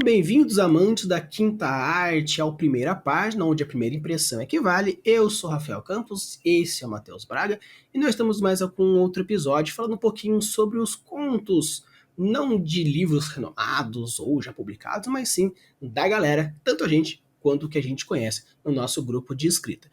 Sejam bem-vindos, amantes da quinta arte, ao Primeira Página, onde a primeira impressão é que vale. Eu sou Rafael Campos, esse é o Matheus Braga, e nós estamos mais com outro episódio falando um pouquinho sobre os contos, não de livros renomados ou já publicados, mas sim da galera, tanto a gente quanto o que a gente conhece no nosso grupo de escrita.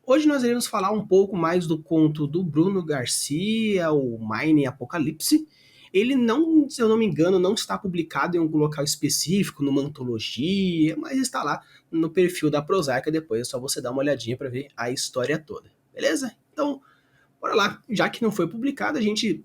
Hoje nós iremos falar um pouco mais do conto do Bruno Garcia, o Mine Apocalipse. Ele não, se eu não me engano, não está publicado em algum local específico, numa antologia, mas está lá no perfil da Prosaica. Depois é só você dar uma olhadinha para ver a história toda, beleza? Então, bora lá. Já que não foi publicado, a gente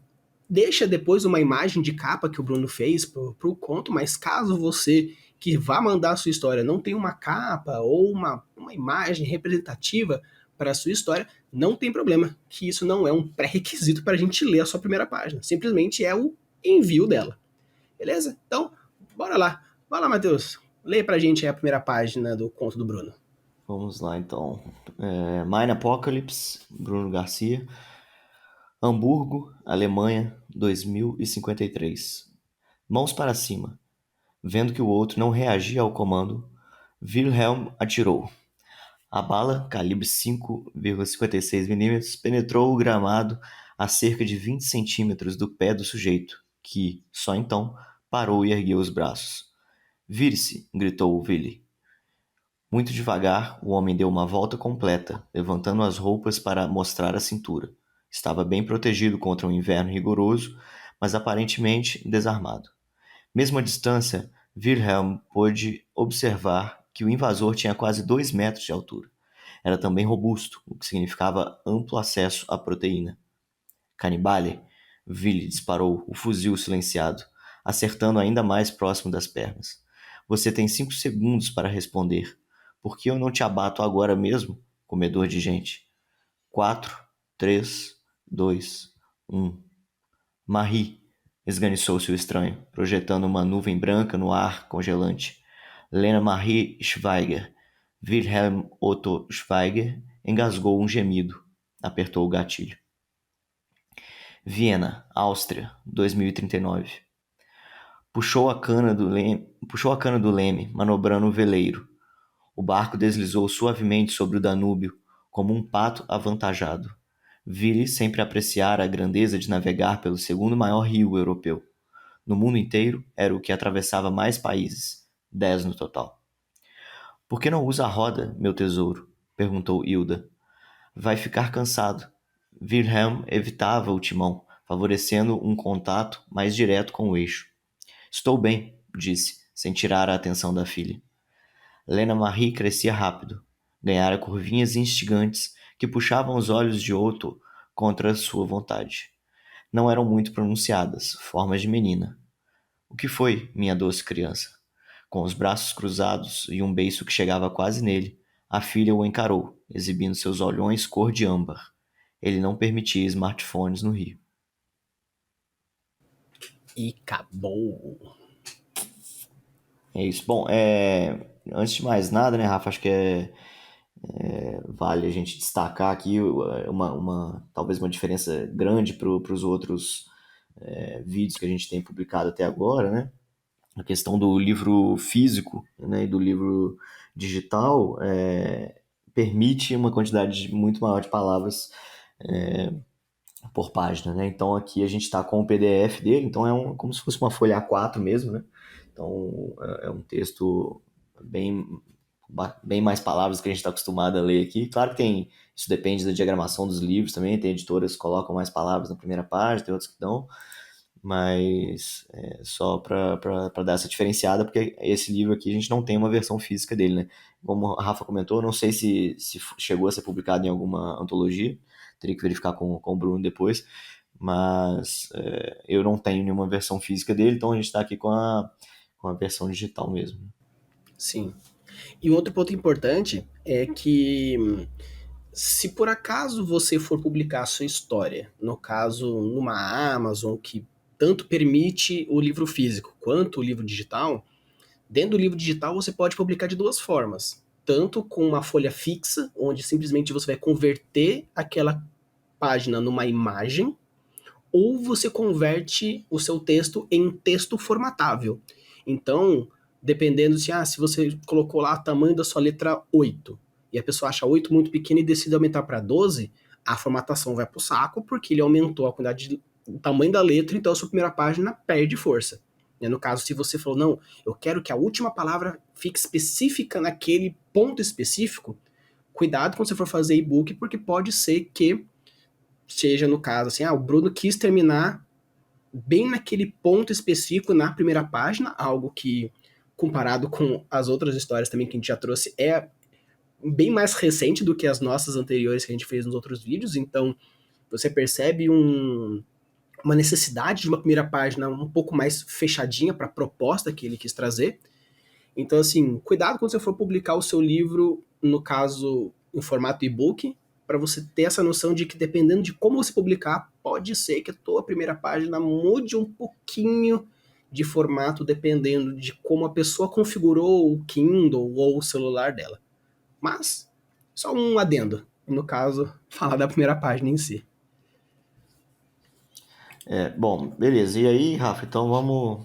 deixa depois uma imagem de capa que o Bruno fez pro conto, mas caso você que vá mandar a sua história não tenha uma capa ou uma imagem representativa para a sua história, não tem problema, que isso não é um pré-requisito para a gente ler a sua primeira página. Simplesmente é o envio dela. Beleza? Então, bora lá. Vai lá, Matheus. Leia pra gente aí a primeira página do conto do Bruno. Vamos lá, então. Mine Apocalypse, Bruno Garcia. Hamburgo, Alemanha, 2053. Mãos para cima. Vendo que o outro não reagia ao comando, Wilhelm atirou. A bala, calibre 5,56 mm, penetrou o gramado a cerca de 20 centímetros do pé do sujeito, que, só então, parou e ergueu os braços. Vire-se, gritou Willy. Muito devagar, o homem deu uma volta completa, levantando as roupas para mostrar a cintura. Estava bem protegido contra um inverno rigoroso, mas aparentemente desarmado. Mesmo à distância, Wilhelm pôde observar que o invasor tinha quase 2 metros de altura. Era também robusto, o que significava amplo acesso à proteína. Canibale, Willy disparou o fuzil silenciado, acertando ainda mais próximo das pernas. Você tem 5 segundos para responder. Por que eu não te abato agora mesmo, comedor de gente? 4, 3, 2, 1. Marie, esganiçou-se o estranho, projetando uma nuvem branca no ar congelante. Lena Marie Schweiger. Wilhelm Otto Schweiger engasgou um gemido. Apertou o gatilho. Viena, Áustria, 2039. Puxou a cana do leme, manobrando o veleiro. O barco deslizou suavemente sobre o Danúbio, como um pato avantajado. Willy sempre apreciara a grandeza de navegar pelo segundo maior rio europeu. No mundo inteiro, era o que atravessava mais países, 10 no total. Por que não usa a roda, meu tesouro? Perguntou Hilda. Vai ficar cansado. Wilhelm evitava o timão, favorecendo um contato mais direto com o eixo. Estou bem, disse, sem tirar a atenção da filha. Lena Marie crescia rápido. Ganhara curvinhas instigantes que puxavam os olhos de Otto contra sua vontade. Não eram muito pronunciadas, formas de menina. O que foi, minha doce criança? Com os braços cruzados e um beiço que chegava quase nele, a filha o encarou, exibindo seus olhões cor de âmbar. Ele não permitia smartphones no Rio. E acabou. É isso. Bom, antes de mais nada, né, Rafa, acho que vale a gente destacar aqui talvez uma diferença grande para os outros vídeos que a gente tem publicado até agora, né? A questão do livro físico, né, e do livro digital permite uma quantidade muito maior de palavras por página, né? Então aqui a gente está com o PDF dele, então como se fosse uma folha A4 mesmo, né? Então é um texto bem, bem mais palavras do que a gente está acostumado a ler aqui. Claro que isso depende da diagramação dos livros também, tem editoras que colocam mais palavras na primeira página, tem outras que não, mas só para dar essa diferenciada, porque esse livro aqui a gente não tem uma versão física dele, né? Como a Rafa comentou, não sei se chegou a ser publicado em alguma antologia, teria que verificar com o Bruno depois, mas eu não tenho nenhuma versão física dele, então a gente está aqui com a versão digital mesmo. Sim. E um outro ponto importante é que se por acaso você for publicar a sua história, no caso numa Amazon que tanto permite o livro físico quanto o livro digital, dentro do livro digital você pode publicar de duas formas. Tanto com uma folha fixa, onde simplesmente você vai converter aquela página numa imagem, ou você converte o seu texto em texto formatável. Então, dependendo se você colocou lá o tamanho da sua letra 8 e a pessoa acha 8 muito pequeno e decide aumentar para 12, a formatação vai pro saco porque ele aumentou a quantidade de o tamanho da letra, então a sua primeira página perde força. No caso, se você falou, não, eu quero que a última palavra fique específica naquele ponto específico, cuidado quando você for fazer e-book, porque pode ser que seja no caso assim, o Bruno quis terminar bem naquele ponto específico na primeira página, algo que, comparado com as outras histórias também que a gente já trouxe, é bem mais recente do que as nossas anteriores que a gente fez nos outros vídeos, então você percebe uma necessidade de uma primeira página um pouco mais fechadinha para a proposta que ele quis trazer. Então, assim, cuidado quando você for publicar o seu livro, no caso, em formato e-book, para você ter essa noção de que dependendo de como você publicar, pode ser que a tua primeira página mude um pouquinho de formato, dependendo de como a pessoa configurou o Kindle ou o celular dela. Mas, só um adendo. No caso, falar da primeira página em si. Bom, beleza. E aí, Rafa, então vamos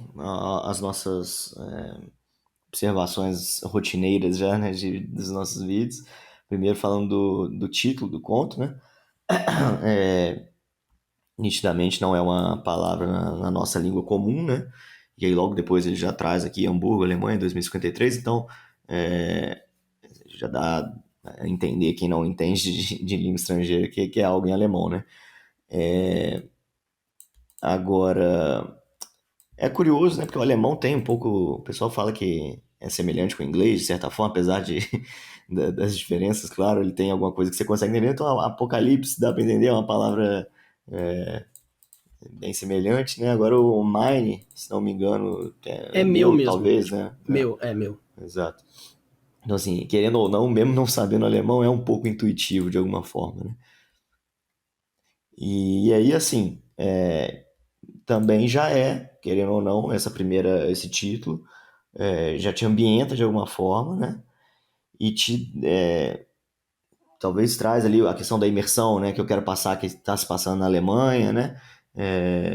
às nossas observações rotineiras já, né, dos nossos vídeos. Primeiro falando do título do conto, né? Nitidamente não é uma palavra na nossa língua comum, né? E aí logo depois ele já traz aqui Hamburgo, Alemanha, 2053, então já dá a entender quem não entende de língua estrangeira que é algo em alemão, né? Agora, é curioso, né? Porque o alemão tem um pouco. O pessoal fala que é semelhante com o inglês, de certa forma, apesar das diferenças, claro, ele tem alguma coisa que você consegue entender. Então, apocalipse, dá para entender, é uma palavra bem semelhante, né? Agora, o mine, se não me engano, É é meu meu, mesmo. talvez, né? Meu. Exato. Então, assim, querendo ou não, mesmo não sabendo alemão, é um pouco intuitivo de alguma forma, né? E aí, assim, também já querendo ou não, esse título já te ambienta de alguma forma, né? E talvez traz ali a questão da imersão, né? Que eu quero passar, que está se passando na Alemanha, né?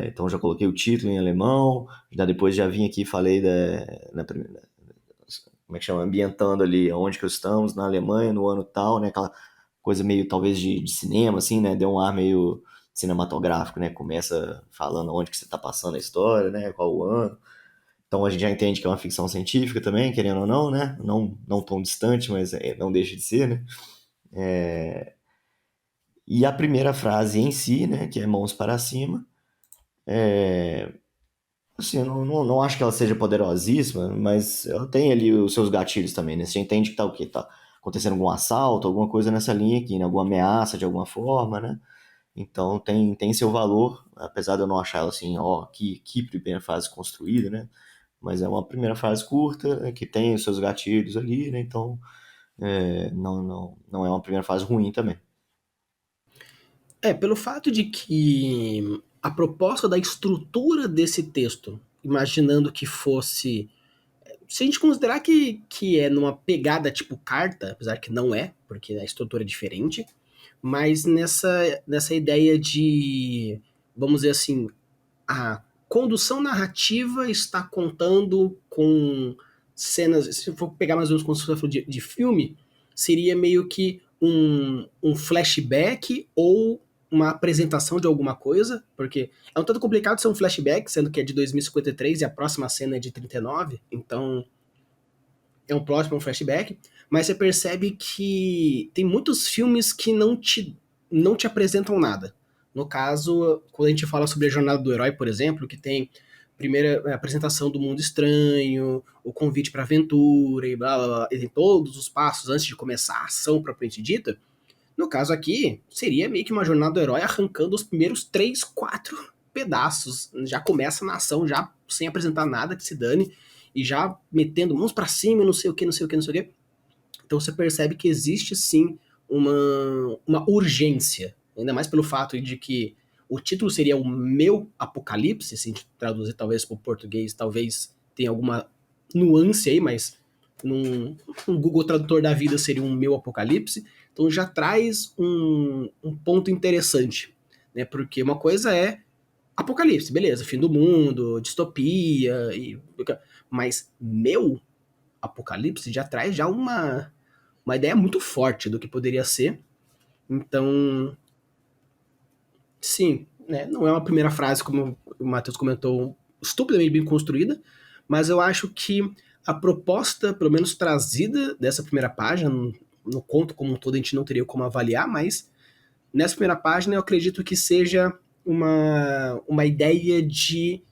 Então já coloquei o título em alemão, depois já vim aqui e falei como é que chama? Ambientando ali onde que estamos, na Alemanha, no ano tal, né? Aquela coisa meio, talvez, de cinema, assim, né? Deu um ar meio cinematográfico, né? Começa falando onde que você está passando a história, né? Qual o ano. Então a gente já entende que é uma ficção científica também, querendo ou não, né? Não tão distante, mas não deixa de ser, né? E a primeira frase em si, né? Que é mãos para cima. Assim, eu não acho que ela seja poderosíssima, mas ela tem ali os seus gatilhos também, né? Você entende que tá o quê? Tá acontecendo algum assalto, alguma coisa nessa linha aqui, né? Alguma ameaça de alguma forma, né? Então tem seu valor, apesar de eu não achar ela assim, que primeira frase construída, né? Mas é uma primeira frase curta, né, que tem os seus gatilhos ali, né? Então não é uma primeira frase ruim também. Pelo fato de que a proposta da estrutura desse texto, imaginando que fosse. Se a gente considerar que é numa pegada tipo carta, apesar que não é, porque a estrutura é diferente, mas nessa ideia de, vamos dizer assim, a condução narrativa está contando com cenas. Se for pegar mais ou menos como se fosse de filme, seria meio que um flashback ou uma apresentação de alguma coisa, porque é um tanto complicado ser um flashback, sendo que é de 2053 e a próxima cena é de 39, então é um plot para um flashback, mas você percebe que tem muitos filmes que não te apresentam nada. No caso, quando a gente fala sobre a jornada do herói, por exemplo, que tem primeira apresentação do mundo estranho, o convite para aventura e blá blá blá, e tem todos os passos antes de começar a ação propriamente dita. No caso aqui, seria meio que uma jornada do herói arrancando os primeiros 3, 4 pedaços. Já começa na ação, já sem apresentar nada que se dane, e já metendo mãos para cima, não sei o que, não sei o que, não sei o que. Então você percebe que existe sim uma urgência, ainda mais pelo fato de que o título seria o meu apocalipse, se a gente traduzir talvez para o português, talvez tenha alguma nuance aí, mas num Google Tradutor da vida seria um meu apocalipse. Então já traz um ponto interessante, né? Porque uma coisa é apocalipse, beleza, fim do mundo, distopia, mas meu? apocalipse já traz já uma ideia muito forte do que poderia ser. Então, sim, né, não é uma primeira frase, como o Matheus comentou, estupidamente bem construída, mas eu acho que a proposta, pelo menos trazida dessa primeira página, no conto como um todo a gente não teria como avaliar, mas nessa primeira página eu acredito que seja uma ideia de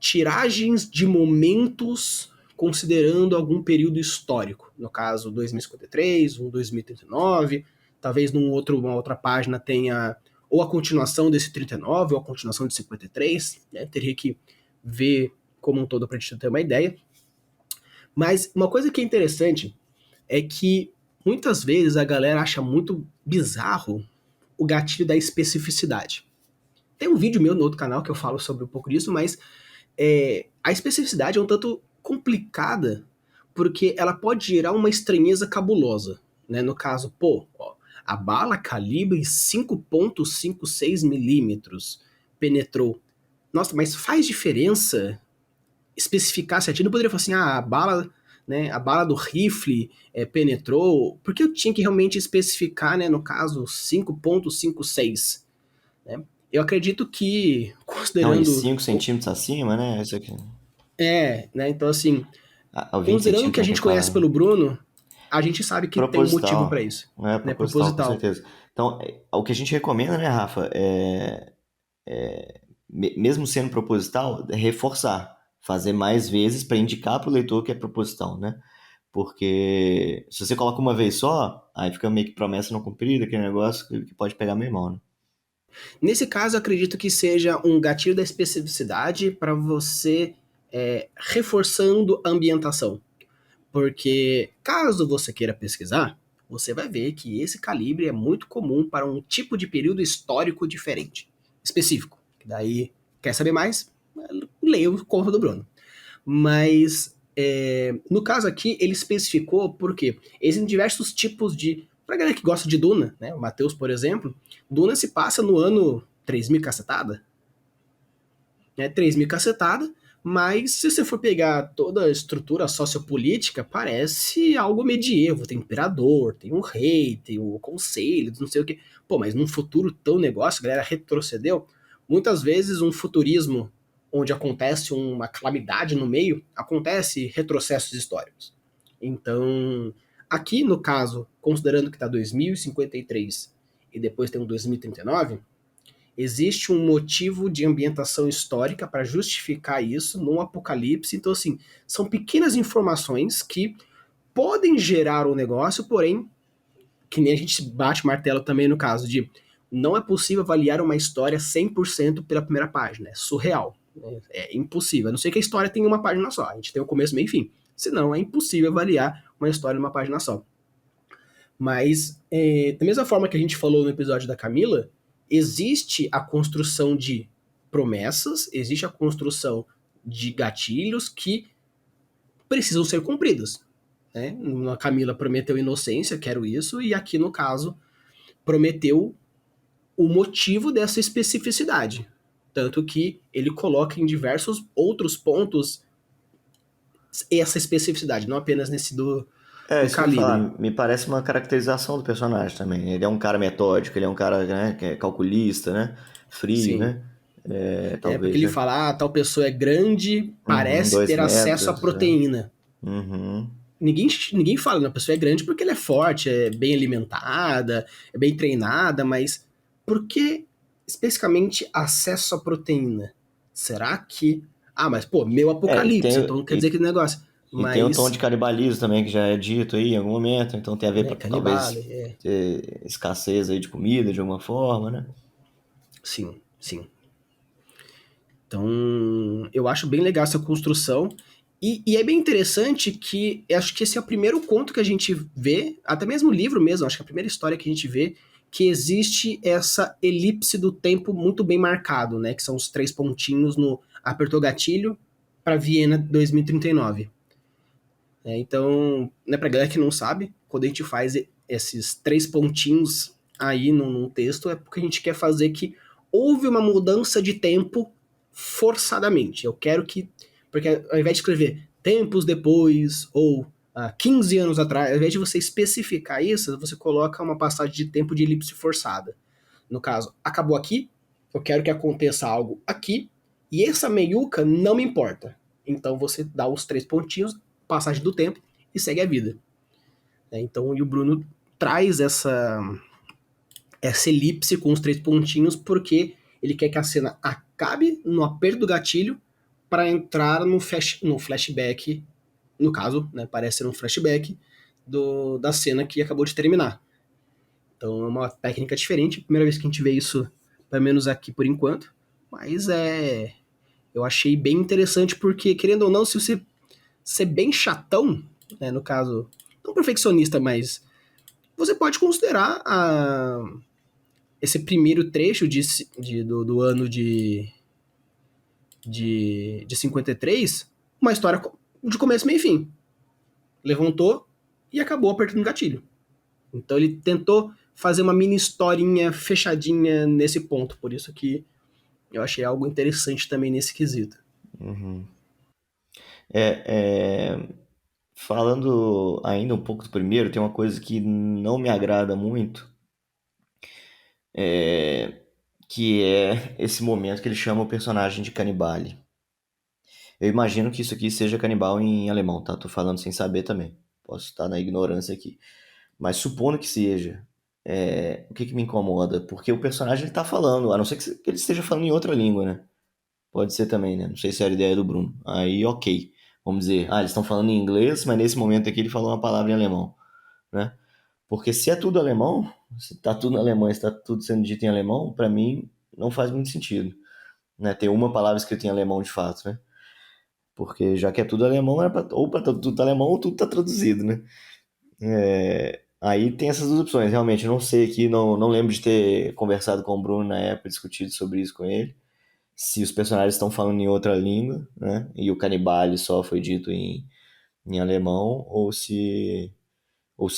tiragens de momentos considerando algum período histórico. No caso, 2053, 2039, talvez uma outra página tenha ou a continuação desse 39 ou a continuação de 53, né? Teria que ver como um todo para a gente ter uma ideia. Mas uma coisa que é interessante é que muitas vezes a galera acha muito bizarro o gatilho da especificidade. Tem um vídeo meu no outro canal que eu falo sobre um pouco disso, mas a especificidade é um tanto complicada porque ela pode gerar uma estranheza cabulosa, né? No caso, a bala calibre 5,56 milímetros penetrou. Nossa, mas faz diferença especificar certinho? Não poderia falar assim, a bala, né, a bala do rifle penetrou, porque eu tinha que realmente especificar, né, no caso, 5,56, né? Eu acredito que, Não, e considerando 5 centímetros acima, né? Isso aqui. né? Então, assim, Ah, 20 considerando o que a centímetros, né, que gente eu conhece falo. pelo Bruno, a gente sabe que tem um motivo para Proposital. isso, É, né? proposital, com Proposital. certeza. Então, o que a gente recomenda, né, Rafa, mesmo sendo proposital, é reforçar. Fazer mais vezes para indicar para o leitor que é proposital, né? Porque se você coloca uma vez só, aí fica meio que promessa não cumprida, aquele negócio que pode pegar meio mal, né? Nesse caso, eu acredito que seja um gatilho da especificidade para você reforçando a ambientação. Porque caso você queira pesquisar, você vai ver que esse calibre é muito comum para um tipo de período histórico diferente, específico. Daí, quer saber mais? Leia o conto do Bruno. Mas, no caso aqui, ele especificou porque existem diversos tipos de... Pra galera que gosta de Duna, né? O Matheus, por exemplo, Duna se passa no ano 3000 cacetada, né? 3000 cacetada, mas se você for pegar toda a estrutura sociopolítica, parece algo medieval. Tem imperador, tem um rei, tem o conselho, não sei o que. Pô, mas num futuro tão negócio, a galera retrocedeu. Muitas vezes um futurismo onde acontece uma calamidade no meio, acontece retrocessos históricos. Então, aqui no caso, considerando que está 2053 e depois tem um 2039, existe um motivo de ambientação histórica para justificar isso num apocalipse. Então, assim, são pequenas informações que podem gerar um negócio, porém, que nem a gente bate martelo também no caso de não é possível avaliar uma história 100% pela primeira página. É surreal. É impossível. A não ser que a história tenha uma página só. A gente tem o começo, meio e fim. Senão, é impossível avaliar uma história numa página só. Mas, da mesma forma que a gente falou no episódio da Camila, existe a construção de promessas, existe a construção de gatilhos que precisam ser cumpridos. Né? A Camila prometeu inocência, quero isso, e aqui no caso prometeu o motivo dessa especificidade. Tanto que ele coloca em diversos outros pontos essa especificidade, não apenas nesse do Isso que eu ia calibre. falar. Me parece uma caracterização do personagem também. Ele é um cara metódico, ele é um cara, né, que é calculista, né? Frio, Sim. né? Porque Talvez, ele né? fala, tal pessoa é grande, Uhum, parece dois ter acesso à metros. proteína. Uhum. Ninguém fala, né? A pessoa é grande porque ela é forte, é bem alimentada, é bem treinada, mas por que especificamente acesso à proteína? Será que. Ah, mas pô, meu É, apocalipse, então quer dizer que negócio. e tem o tom de Mas. canibalismo também, que já é dito aí em algum momento, então tem a ver Né, para canibale, talvez ter escassez aí de comida de alguma forma, né? sim, sim. Então, eu acho bem legal essa construção. E é bem interessante que eu acho que esse é o primeiro conto que a gente vê, até mesmo o livro mesmo, acho que é a primeira história que a gente vê, que existe essa elipse do tempo muito bem marcado, né? Que são os três pontinhos no apertou gatilho para Viena 2039. Então, né, pra galera que não sabe, quando a gente faz esses três pontinhos aí num texto, é porque a gente quer fazer que houve uma mudança de tempo forçadamente. Eu quero que. Porque ao invés de escrever tempos depois, ou 15 anos atrás, ao invés de você especificar isso, você coloca uma passagem de tempo de elipse forçada. No caso, acabou aqui, eu quero que aconteça algo aqui, e essa meiuca não me importa. Então você dá os 3 pontinhos, passagem do tempo, e segue a vida. Então, e o Bruno traz essa elipse com os 3 pontinhos, porque ele quer que a cena acabe no aperto do gatilho para entrar no flashback, no caso, né, parece ser um flashback da cena que acabou de terminar. Então é uma técnica diferente, primeira vez que a gente vê isso, pelo menos aqui por enquanto, mas eu achei bem interessante porque, querendo ou não, se você ser bem chatão, né, no caso, não perfeccionista, mas você pode considerar esse primeiro trecho do ano de 53 uma história de começo, meio e fim. Levantou e acabou apertando o gatilho. Então ele tentou fazer uma mini historinha fechadinha nesse ponto, por isso que eu achei algo interessante também nesse quesito. Uhum. Falando ainda um pouco do primeiro, tem uma coisa que não me agrada muito, que é esse momento que ele chama o personagem de canibale. Eu imagino que isso aqui seja canibal em alemão, tá? Tô falando sem saber também. Posso estar na ignorância aqui. Mas supondo que seja, o que me incomoda? Porque o personagem ele tá falando, a não ser que ele esteja falando em outra língua, né? Pode ser também, né? Não sei se era a ideia do Bruno. Aí, ok. Vamos dizer, eles estão falando em inglês, mas nesse momento aqui ele falou uma palavra em alemão, né? Porque se é tudo alemão, se tá tudo na Alemanha, se tá tudo sendo dito em alemão, pra mim não faz muito sentido, né? Ter uma palavra escrita em alemão de fato, né? Porque já que é tudo alemão, ou para tudo tá alemão ou tudo tá traduzido, né? Aí tem essas duas opções. Realmente, eu não sei aqui, não lembro de ter conversado com o Bruno na época, discutido sobre isso com ele. Se os personagens estão falando em outra língua, né? E o canibale só foi dito em alemão, ou se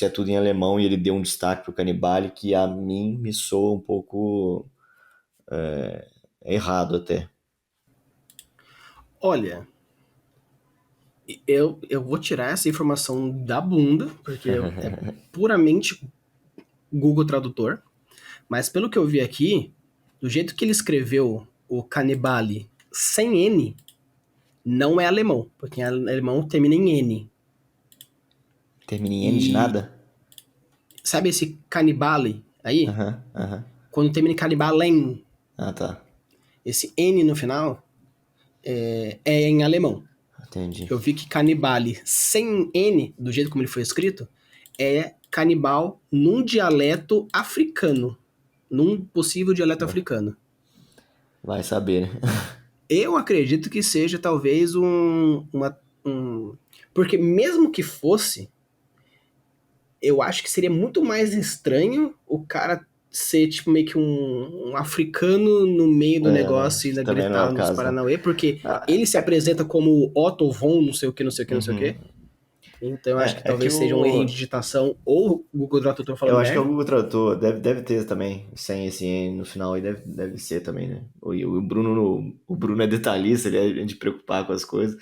é tudo em alemão e ele deu um destaque pro canibale que a mim me soa um pouco errado até. Olha, eu vou tirar essa informação da bunda, porque é puramente Google Tradutor, mas pelo que eu vi aqui, do jeito que ele escreveu o canibale sem N, não é alemão, porque em alemão termina em N. Termina em N de E nada? sabe esse canibale aí? Aham, aham. Quando termina em canibalen, Ah, tá. esse N no final é em alemão. Entendi. Eu vi que canibale sem N, do jeito como ele foi escrito, é canibal num dialeto africano. Num possível dialeto africano. Vai saber, né? Eu acredito que seja talvez porque mesmo que fosse, eu acho que seria muito mais estranho o cara ser tipo meio que um africano no meio do negócio e ainda Também não é gritar o nos caso, não. Paranauê, porque Ah, ele se apresenta como Otto von não sei o que, não sei o que, não sei o que. uhum. Então eu acho que Que talvez seja um erro em o. digitação ou o Google Tradutor Eu falando acho que é o merda. Google Tradutor, deve ter também, sem esse N no final, aí deve ser também, né? O Bruno, o Bruno é detalhista, ele é de preocupar com as coisas.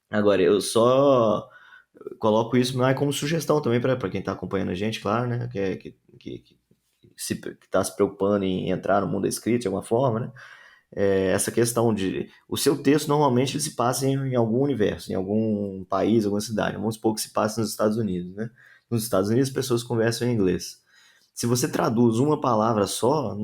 Agora, eu só coloco isso mais como sugestão também para quem tá acompanhando a gente, claro, né? Que tá se preocupando em entrar no mundo da escrita de alguma forma, né? Essa questão de. O seu texto normalmente ele se passa em algum universo, em algum país, alguma cidade. Vamos supor que se passe nos Estados Unidos, né? Nos Estados Unidos as pessoas conversam em inglês. Se você traduz uma palavra só,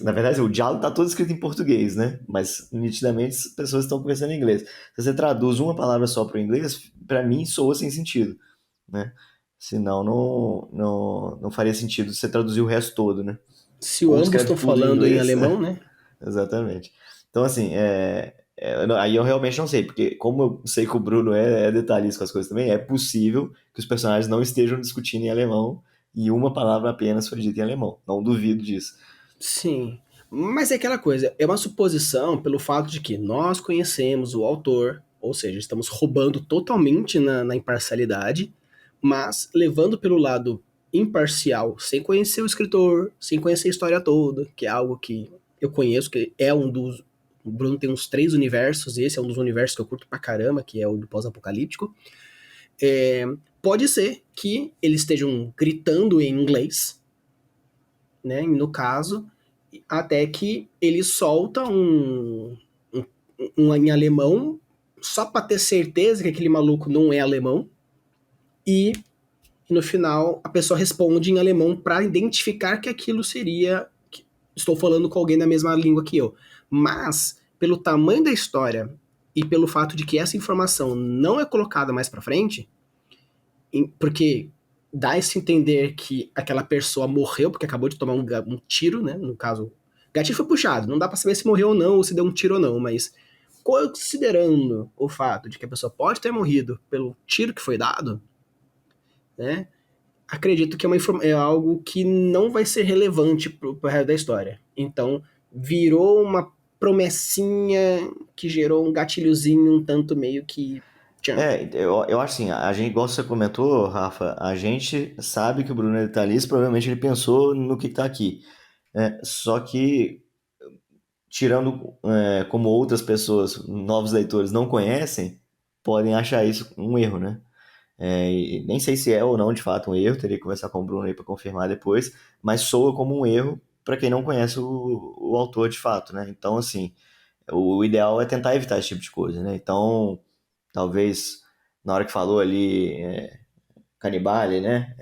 na verdade o diálogo está todo escrito em português, né? Mas nitidamente as pessoas estão conversando em inglês. Se você traduz uma palavra só para o inglês, para mim soa sem sentido, né? Senão não faria sentido você traduzir o resto todo, né? Se Ou ambos escreve estão tudo em falando em inglês. alemão, né? Exatamente. Então, assim, aí eu realmente não sei, porque como eu sei que o Bruno é detalhista com as coisas também, é possível que os personagens não estejam discutindo em alemão e uma palavra apenas foi dita em alemão. Não duvido disso. Sim. Mas é aquela coisa, é uma suposição pelo fato de que nós conhecemos o autor, ou seja, estamos roubando totalmente na imparcialidade, mas levando pelo lado imparcial, sem conhecer o escritor, sem conhecer a história toda, que é algo que eu conheço, que é O Bruno tem uns 3 universos, esse é um dos universos que eu curto pra caramba, que é o do pós-apocalíptico. Pode ser que eles estejam gritando em inglês, né? No caso, até que ele solta um em alemão, só pra ter certeza que aquele maluco não é alemão, e no final a pessoa responde em alemão para identificar que aquilo seria. Estou falando com alguém da mesma língua que eu. Mas, pelo tamanho da história e pelo fato de que essa informação não é colocada mais pra frente, porque dá esse entender que aquela pessoa morreu porque acabou de tomar um tiro, né? No caso, o gatilho foi puxado, não dá pra saber se morreu ou não, ou se deu um tiro ou não, mas considerando o fato de que a pessoa pode ter morrido pelo tiro que foi dado, né? Acredito que é algo que não vai ser relevante pro resto da história. Então, virou uma promessinha que gerou um gatilhozinho um tanto meio que... Tchan. Eu acho assim, a gente, igual você comentou, Rafa, a gente sabe que o Bruno ele tá ali, provavelmente ele pensou no que tá aqui. Só que, tirando como outras pessoas, novos leitores não conhecem, podem achar isso um erro, né? E nem sei se é ou não de fato um erro, teria que conversar com o Bruno aí para confirmar depois, mas soa como um erro para quem não conhece o autor de fato, né? Então, assim, o ideal é tentar evitar esse tipo de coisa, né? Então, talvez na hora que falou ali canibale, né?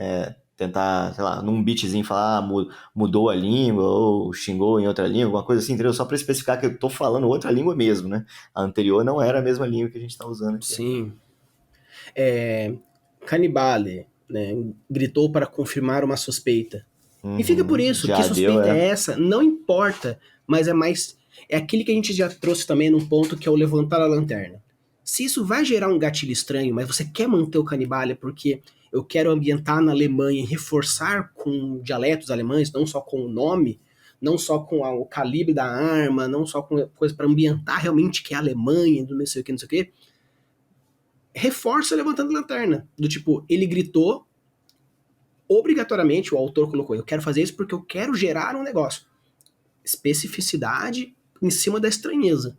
Tentar, sei lá, num beatzinho falar mudou a língua ou xingou em outra língua, alguma coisa assim, entendeu? Só para especificar que eu tô falando outra língua mesmo, né? A anterior não era a mesma língua que a gente tá usando aqui. Sim. Canibale, né? Gritou para confirmar uma suspeita. E fica por Uhum, isso, que já deu, suspeita é essa? Não importa, mas é mais... É aquele que a gente já trouxe também num ponto que é o levantar a lanterna. Se isso vai gerar um gatilho estranho, mas você quer manter o canibale porque eu quero ambientar na Alemanha e reforçar com dialetos alemães, não só com o nome, não só com o calibre da arma, não só com coisa para ambientar realmente que é a Alemanha, do não sei o que, não sei o que, reforça levantando a lanterna. Do tipo, ele gritou, obrigatoriamente o autor colocou, eu quero fazer isso porque eu quero gerar um negócio. Especificidade em cima da estranheza.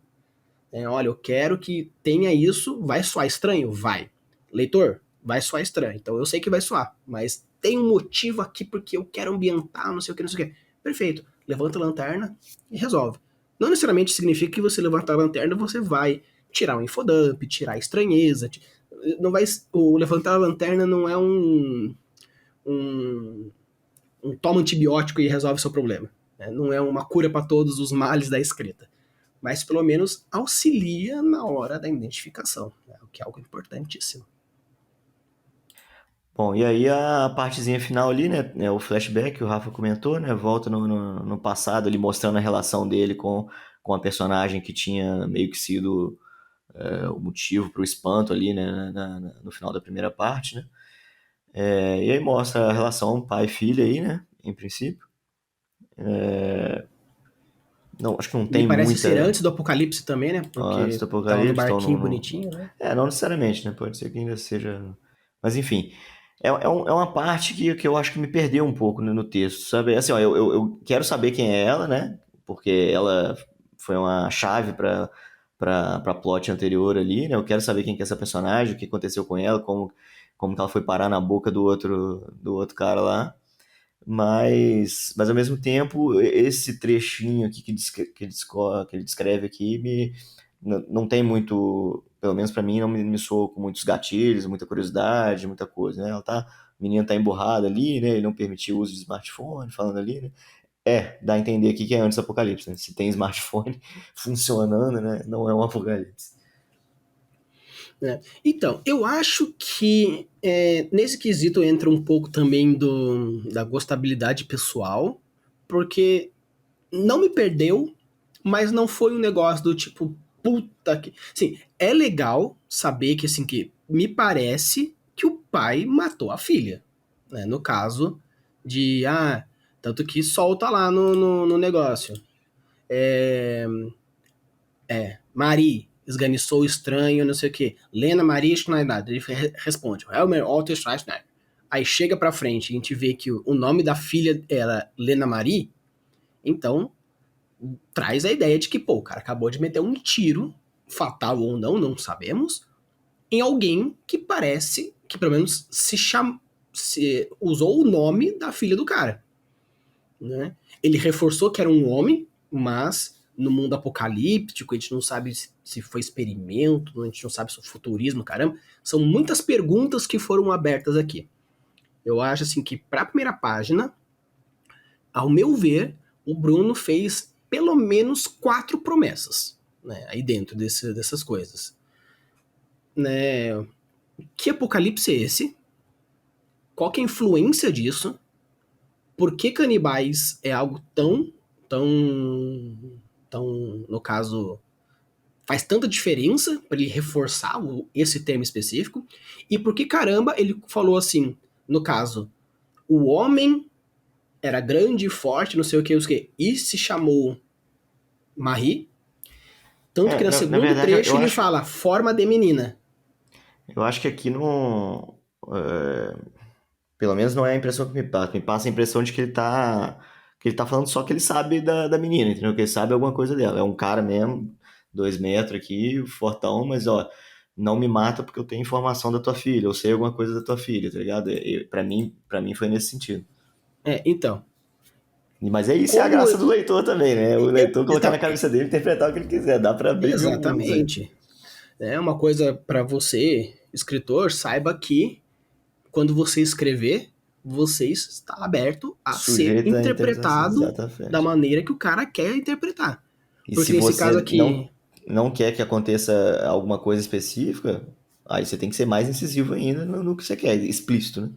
Olha, eu quero que tenha isso, vai soar estranho? Vai. Leitor, vai soar estranho. Então eu sei que vai soar, mas tem um motivo aqui porque eu quero ambientar, não sei o que, não sei o que. Perfeito. Levanta a lanterna e resolve. Não necessariamente significa que você levantar a lanterna você vai tirar um infodump, tirar a estranheza. Não vai, o levantar a lanterna não é um, um toma antibiótico e resolve seu problema. Né? Não é uma cura para todos os males da escrita. Mas pelo menos auxilia na hora da identificação, né? O que é algo importantíssimo. Bom, e aí a partezinha final ali, né? É o flashback que o Rafa comentou, né? Volta no passado ali, mostrando a relação dele com a personagem que tinha meio que sido o motivo para o espanto ali, né? No final da primeira parte, né? E aí mostra a relação pai-filha aí, né? Em princípio. Não, acho que não Me tem parece ser muita antes do Apocalipse também, né? antes do Porque tava no Apocalipse, então barquinho bonitinho, né? não necessariamente, né? Pode ser que ainda seja. Mas enfim, é uma parte que eu acho que me perdeu um pouco no texto, sabe? Assim, ó, eu quero saber quem é ela, né? Porque ela foi uma chave pra plot anterior ali, né? Eu quero saber quem que é essa personagem, o que aconteceu com ela, como que ela foi parar na boca do outro cara lá. Mas ao mesmo tempo, esse trechinho aqui que ele descreve aqui não tem muito, pelo menos pra mim, não me soa com muitos gatilhos, muita curiosidade, muita coisa, né? A menina tá emburrada ali, né? Ele não permitiu o uso de smartphone, falando ali, né? Dá a entender aqui que é antes do apocalipse, né? Se tem smartphone funcionando, né? Não é um apocalipse. Né? Então, eu acho que nesse quesito entra um pouco também da gostabilidade pessoal, porque não me perdeu, mas não foi um negócio do tipo, puta que. Sim, é legal saber que, assim, que me parece que o pai matou a filha. Né? No caso de. Tanto que solta lá no negócio. Marie, esganiçou estranho, não sei o quê. Lena Maria Schneider. Ele responde, Helmer Otto Schneider. Aí chega pra frente e a gente vê que o nome da filha era Lena Marie, então traz a ideia de que, pô, o cara acabou de meter um tiro, fatal ou não, não sabemos, em alguém que parece que pelo menos se usou o nome da filha do cara, né? Ele reforçou que era um homem, mas no mundo apocalíptico, a gente não sabe se foi experimento, a gente não sabe se foi futurismo, caramba. São muitas perguntas que foram abertas aqui. Eu acho assim que para a primeira página, ao meu ver, o Bruno fez pelo menos 4 promessas, né, aí dentro dessas coisas. Né? Que apocalipse é esse? Qual que é a influência disso? Por que canibais é algo tão, no caso, faz tanta diferença para ele reforçar esse termo específico? E por que caramba ele falou assim, no caso, o homem era grande e forte, não sei o que, e se chamou Marie? Tanto que no Na segundo verdade, trecho ele fala forma de menina. eu acho que aqui não. Pelo menos não é a impressão que me passa. Me passa a impressão de que ele tá falando só que ele sabe da menina, entendeu? Que ele sabe alguma coisa dela. É um cara mesmo, 2 metros aqui, fortão, mas ó, não me mata porque eu tenho informação da tua filha, eu sei alguma coisa da tua filha, tá ligado? Pra mim foi nesse sentido. Então, Mas é isso, é a como. graça do leitor também, né? O leitor colocar na Então, cabeça dele e interpretar o que ele quiser. Dá pra abrir mil mundos aí. exatamente. É uma coisa para você, escritor, saiba que quando você escrever, você está aberto a ser Sujeito a interpretação, interpretado da exatamente. maneira que o cara quer interpretar. E se Porque nesse você caso aqui, não quer que aconteça alguma coisa específica, aí você tem que ser mais incisivo ainda no que você quer, explícito, né?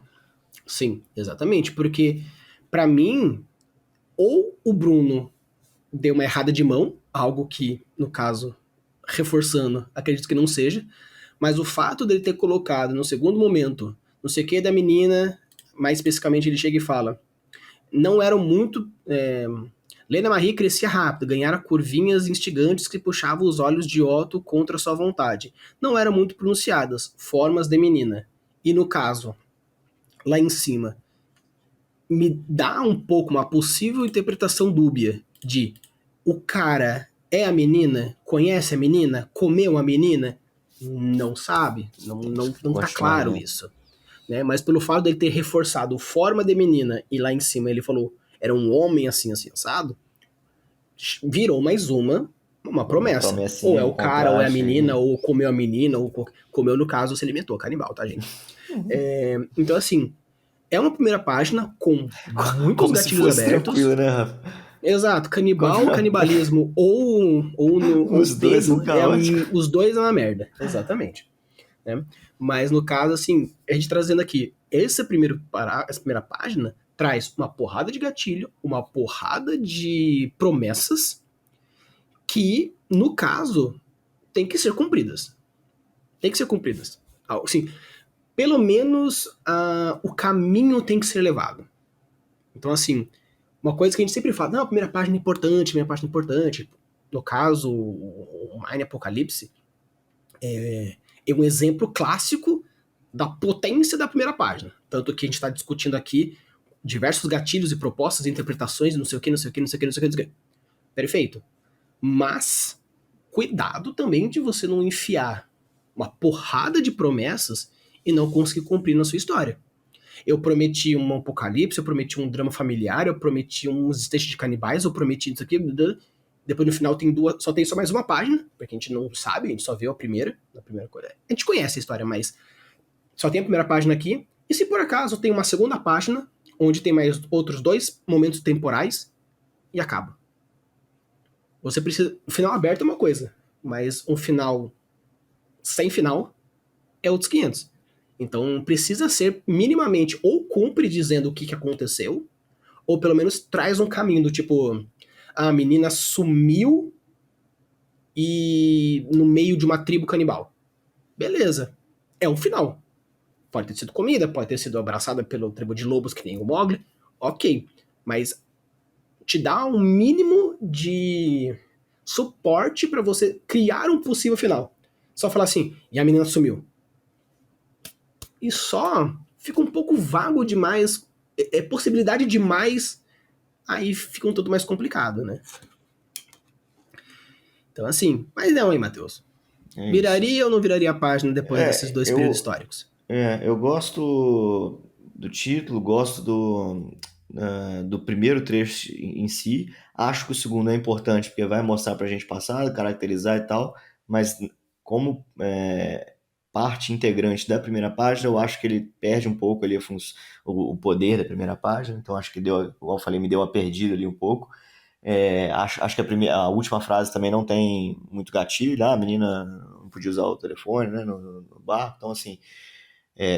sim, exatamente. Porque, para mim, ou o Bruno deu uma errada de mão, algo que, no caso, reforçando, acredito que não seja, mas o fato dele ter colocado no segundo momento, não sei o que da menina, mais especificamente ele chega e fala, não eram muito. Lena Marie crescia rápido, ganhara curvinhas instigantes que puxavam os olhos de Otto contra sua vontade. Não eram muito pronunciadas, formas de menina. E no caso, lá em cima, me dá um pouco uma possível interpretação dúbia de o cara é a menina, conhece a menina, comeu a menina, não sabe, Tem que não tá continuar, claro né? isso, né? Mas pelo fato dele ter reforçado forma de menina e lá em cima ele falou era um homem assim assim assado, virou mais uma Uma promessa. Ou é promessinha, um o cara, ou é a contraste menina, aí. ou comeu a menina, ou comeu no caso se alimentou, canibal, tá gente? Então assim, é uma primeira página com muitos Como se gatilhos fosse tranquilo, abertos. né, Rafa? Exato, canibal, canibalismo ou Os dois são pego, caóticos. os dois é uma merda. Exatamente. Né? Mas no caso, assim, a gente trazendo aqui, essa primeira página traz uma porrada de gatilho, uma porrada de promessas que, no caso, tem que ser cumpridas. Tem que ser cumpridas. Assim, pelo menos o caminho tem que ser levado. Então, assim, uma coisa que a gente sempre fala, não, a primeira página é importante, a primeira página é importante. No caso, o Mine Apocalipse é um exemplo clássico da potência da primeira página. Tanto que a gente está discutindo aqui diversos gatilhos e propostas, interpretações, não sei o que, não sei o que, não sei o que, não sei o que, não sei o que. Perfeito. Mas, cuidado também de você não enfiar uma porrada de promessas e não conseguir cumprir na sua história. Eu prometi um apocalipse, eu prometi um drama familiar, eu prometi um existente de canibais, eu prometi isso aqui. Depois no final tem só tem só mais uma página, porque a gente não sabe, a gente só vê a primeira coisa. A gente conhece a história, mas só tem a primeira página aqui. E se por acaso tem uma segunda página, onde tem mais outros 2 momentos temporais, e acaba. Você precisa. O final aberto é uma coisa, mas um final sem final é outros 500. Então precisa ser minimamente ou cumpre dizendo o que aconteceu, ou pelo menos traz um caminho do tipo, a menina sumiu e no meio de uma tribo canibal. Beleza. É um final. Pode ter sido comida, pode ter sido abraçada pelo tribo de lobos que nem o Mogli. Ok. Mas te dá um mínimo de suporte para você criar um possível final. Só falar assim, e a menina sumiu. E só fica um pouco vago demais, possibilidade demais, aí fica um tudo mais complicado, né? Então, assim, mas não, hein, Matheus? É isso. Viraria ou não viraria a página depois desses É, dois períodos eu, históricos? eu gosto do título, gosto do primeiro trecho em si. Acho que o segundo é importante porque vai mostrar pra gente passado, caracterizar e tal, mas como parte integrante da primeira página, eu acho que ele perde um pouco ali o poder da primeira página, então acho que deu, igual eu falei, me deu uma perdida ali um pouco. Acho que a última frase também não tem muito gatilho. A menina não podia usar o telefone, né, no bar. Então, assim,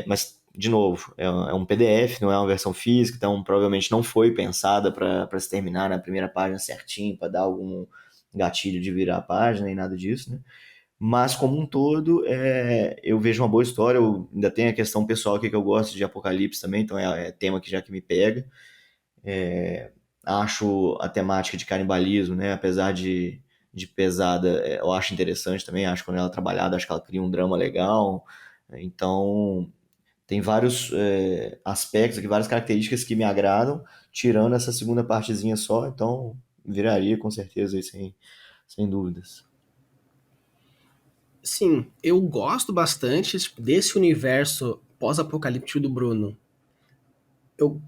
mas, de novo, é um PDF, não é uma versão física, então provavelmente não foi pensada para se terminar na primeira página certinho, para dar algum gatilho de virar a página e nada disso, né? Mas, como um todo, eu vejo uma boa história. Eu ainda tenho a questão pessoal aqui que eu gosto de Apocalipse também, então é tema que já que me pega. Acho a temática de canibalismo, né? Apesar de pesada, eu acho interessante também. Acho que quando ela é trabalhada, acho que ela cria um drama legal. Então, tem vários aspectos aqui, várias características que me agradam, tirando essa segunda partezinha só. Então, viraria com certeza aí, sem dúvidas. Sim, eu gosto bastante tipo, desse universo pós-apocalíptico do Bruno. Eu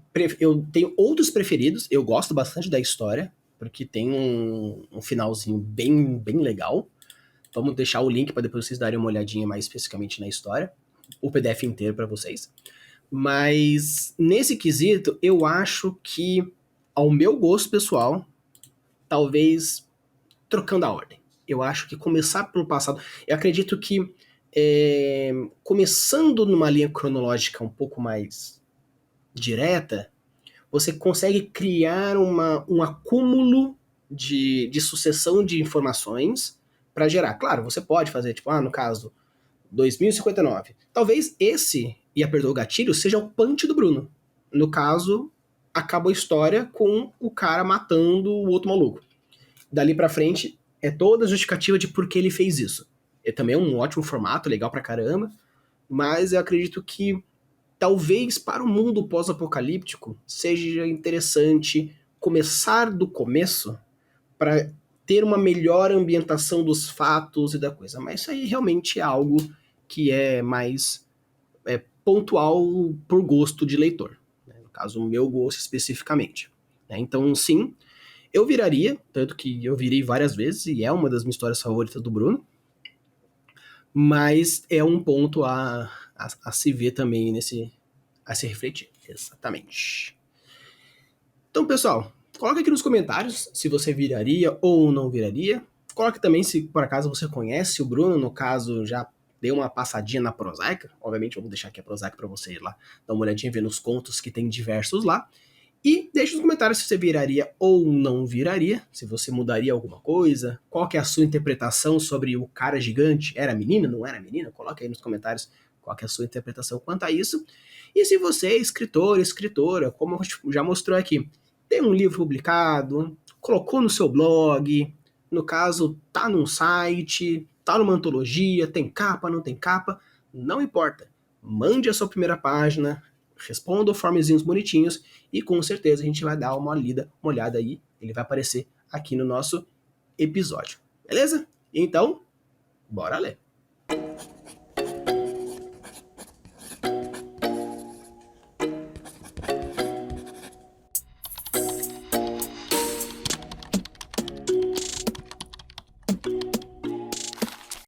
tenho outros preferidos, eu gosto bastante da história, porque tem um finalzinho bem legal. Vamos deixar o link para depois vocês darem uma olhadinha mais especificamente na história, o PDF inteiro para vocês. Mas nesse quesito, eu acho que, ao meu gosto pessoal, talvez trocando a ordem. Eu acho que começar pelo passado. Eu acredito que começando numa linha cronológica um pouco mais direta, você consegue criar um acúmulo de sucessão de informações para gerar. Claro, você pode fazer, tipo, no caso, 2059. Talvez esse, e apertou o gatilho, seja o punch do Bruno. No caso, acaba a história com o cara matando o outro maluco. Dali pra frente, é toda a justificativa de por que ele fez isso. É também um ótimo formato, legal pra caramba, mas eu acredito que talvez para o mundo pós-apocalíptico seja interessante começar do começo para ter uma melhor ambientação dos fatos e da coisa. Mas isso aí realmente é algo que é mais pontual por gosto de leitor. Né? No caso, o meu gosto especificamente. Né? Então, sim, eu viraria, tanto que eu virei várias vezes, e é uma das minhas histórias favoritas do Bruno, mas é um ponto a se ver também a se refletir. Exatamente. Então, pessoal, coloca aqui nos comentários se você viraria ou não viraria. Coloque também se por acaso você conhece o Bruno, no caso já deu uma passadinha na Prosaica. Obviamente eu vou deixar aqui a Prosaica para você ir lá dar uma olhadinha, ver nos contos que tem diversos lá. E deixe nos comentários se você viraria ou não viraria, se você mudaria alguma coisa, qual que é a sua interpretação sobre o cara gigante, era menina, não era menina? Coloque aí nos comentários qual que é a sua interpretação quanto a isso. E se você é escritor, escritora, como já mostrou aqui, tem um livro publicado, colocou no seu blog, no caso, tá num site, tá numa antologia, tem capa, não tem capa, não importa. Mande a sua primeira página, responda formezinhos bonitinhos e com certeza a gente vai dar uma olhada aí, ele vai aparecer aqui no nosso episódio. Beleza? Então, bora ler.